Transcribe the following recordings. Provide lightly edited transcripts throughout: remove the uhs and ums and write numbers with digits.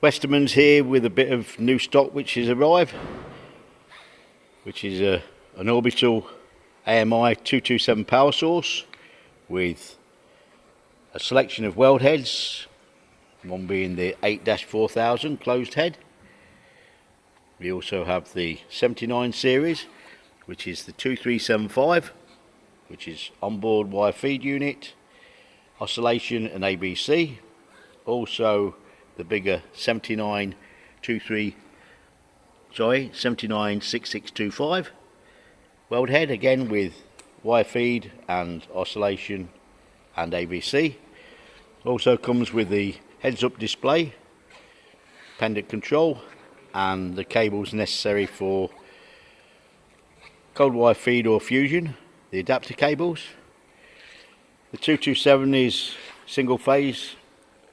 Westermans here with a bit of new stock which has arrived, which is an Orbital AMI 227 power source with a selection of weld heads, one being the 8-4000 closed head. We also have the 79 series, which is the 2375, which is onboard wire feed unit, oscillation and ABC. Also the bigger 796625 weld head, again with wire feed and oscillation and ABC. Also comes with the heads up display, pendant control, and the cables necessary for cold wire feed or fusion, the adapter cables. The 227 is single phase,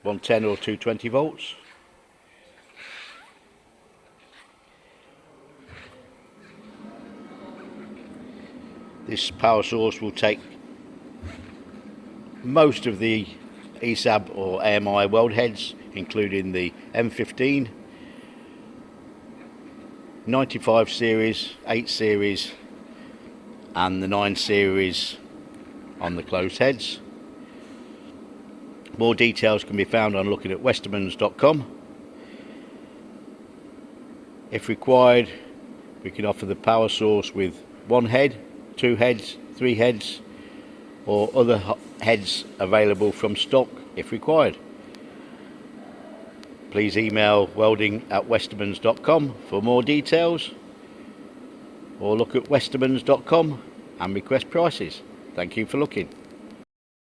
110 or 220 volts. This power source will take most of the ESAB or AMI weld heads, including the M15, 95 series, 8 series and the 9 series on the closed heads. More details can be found on looking at Westermans.com. If required, we can offer the power source with 1 head, 2 heads, 3 heads, or other heads available from stock if required. Please email welding@westermans.com for more details, or look at westermans.com and request prices. Thank you for looking.